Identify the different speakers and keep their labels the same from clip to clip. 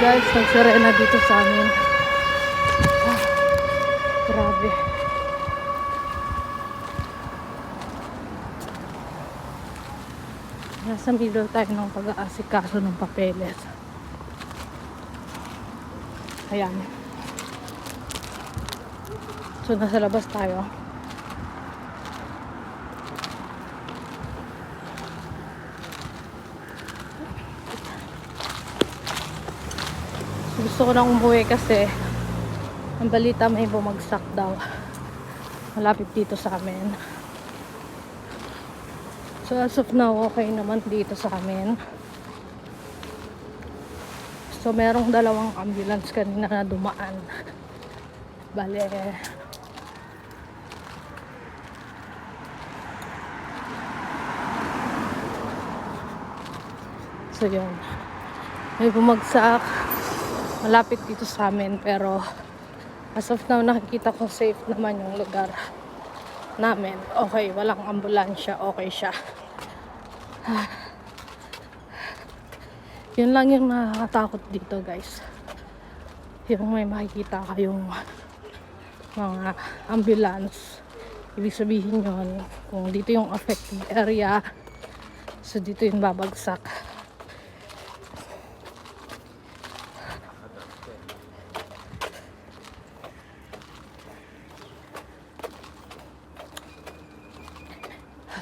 Speaker 1: Guys, nagsarena dito sa amin. Grabe. Nasa middle tayo ng pag-aasikaso ng papeles. Ayan. So, nasa labas tayo. Gusto ko nang umuwi kasi ang balita may bumagsak daw malapit dito sa amin. So as of now, okay naman dito sa amin. So merong dalawang ambulance kanina na dumaan. Bale, so yun, may bumagsak malapit dito sa amin, pero as of now nakikita ko safe naman yung lugar namin. Okay, walang ambulansya, okay siya. Yun lang yung nakakatakot dito, guys. Yung may makikita kayong mga ambulance, ibig sabihin yun kung dito yung affected area, so dito yung babagsak.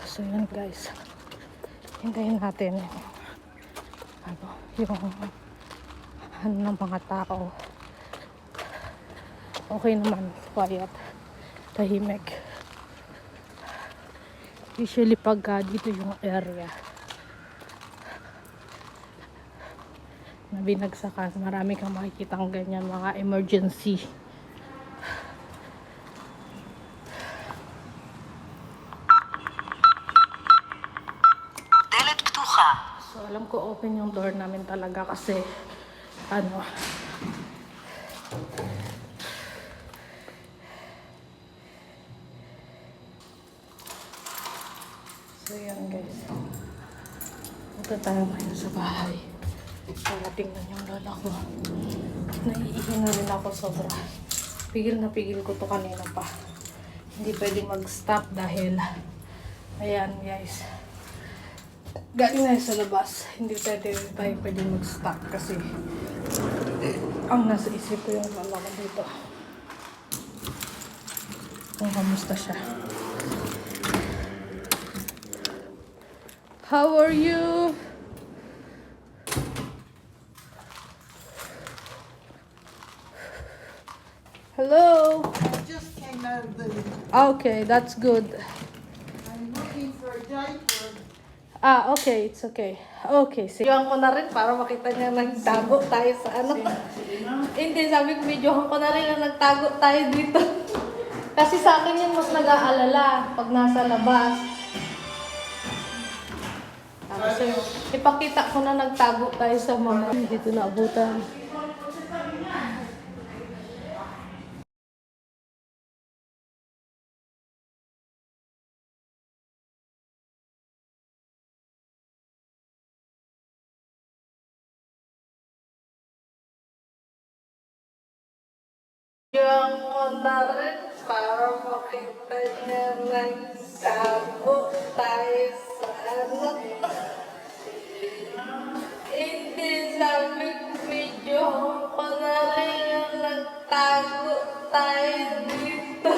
Speaker 1: So yun, guys, hintayin natin yung ng mga tao. Okay naman, quiet, tahimik. Usually pagka dito yung area na binagsakan, marami kang makikitang ganyan, mga emergency. So alam ko open yung door namin talaga kasi so yan, guys, punta tayo ngayon sa bahay para tingnan yung lola ko. Naiihi na rin ako sobra. Pigil na pigil ko to kanina pa. Hindi pwede mag-stop dahil ayan, guys, galing na sa labas. Hindi tayo pwede mag-stop kasi ang nasa isip ko yung lola ko dito, kung kamusta siya. How are you? Hello?
Speaker 2: I just came out of the...
Speaker 1: Okay, that's good.
Speaker 2: I'm looking for a diaper.
Speaker 1: Okay, it's okay. Okay, videohan ko na rin para makita niya nagtago tayo sa ano. Hindi, sabi ko videohan ko na rin na nagtago tayo dito. Kasi sa akin yun mas nag-aalala pag nasa labas. So, ipakita ko na nagtago tayo sa mga dito na abutan. Yung mo na rin para makita niya nagtago tayo sa ano. Hindi, sabi ko video ko na rin yung nagtago tayo dito.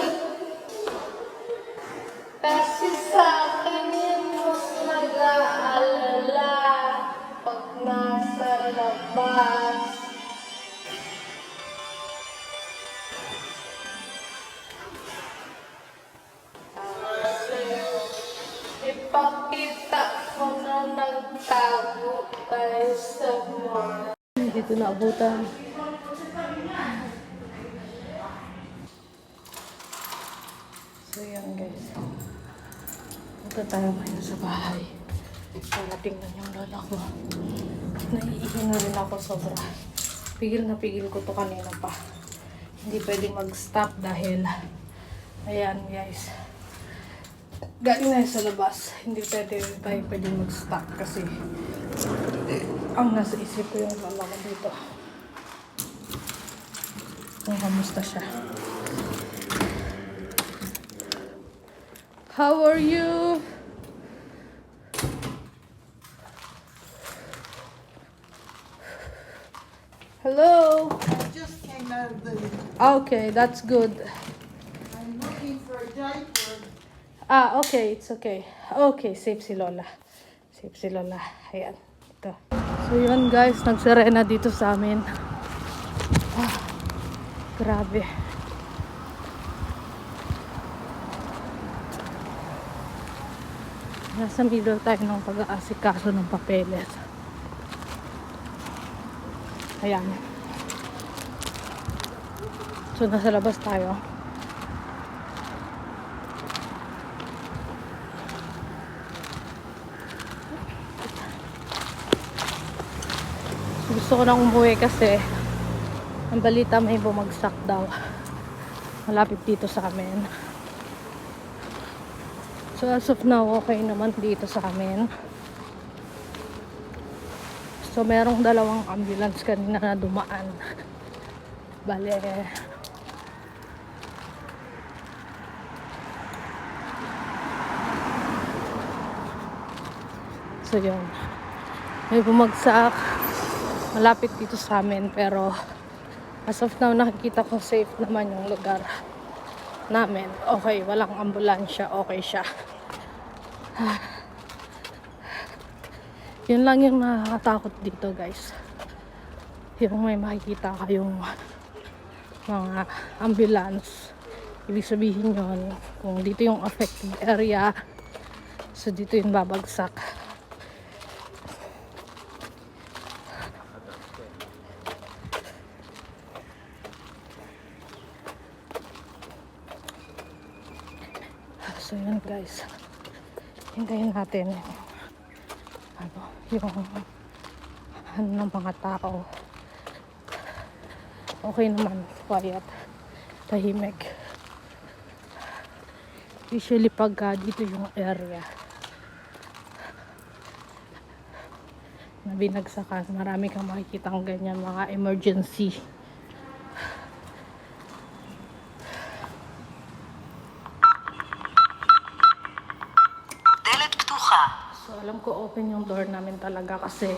Speaker 1: Kasi sa akin yun mas nag-aalala pag nasa labas. Ipakita ko na nagtago tayo sa mga. Dito na abutan. So yan, guys, punta tayo ngayon sa bahay para tingnan yung lola ko. Naiihi na rin ako sobra. Pigil na pigil ko to kanina pa. Hindi pwedeng mag-stop dahil ayan, guys, galing na sa labas. Hindi tayo pwedeng mag-stop kasi ang nasa isip ko yung lola ko dito, kung kamusta siya. How are you? Hello?
Speaker 2: I just came out of the,
Speaker 1: Okay, that's good.
Speaker 2: I'm looking for a diaper.
Speaker 1: Okay, it's okay. Okay, safe si Lola. Safe si Lola. Ayan, ito. So yun guys, nagsarena dito sa amin. Grabe. Nasa middle tayo ng pag-aasikaso ng papeles. Ayan. So, nasa labas tayo. Gusto ko nang umuwi kasi ang balita may bumagsak daw. Malapit dito sa amin. So, as of now, okay naman dito sa amin. So, merong dalawang ambulance kanina na dumaan. Bale, so yun. May bumagsak. Malapit dito sa amin. Pero, as of now, nakikita ko safe naman yung lugar namin. Okay, walang ambulansya. Okay siya. Yun lang yung nakakatakot dito guys. Yung may makikita kayong mga ambulance. Ibig sabihin yun, kung dito yung affected area, so dito yung babagsak. So yun guys, hintayin natin yung ng mga tao. Okay naman, quiet, tahimik. Usually pagka dito yung area na binagsakan, marami kang makikitang ganyan mga emergency. So alam ko open yung door namin talaga kasi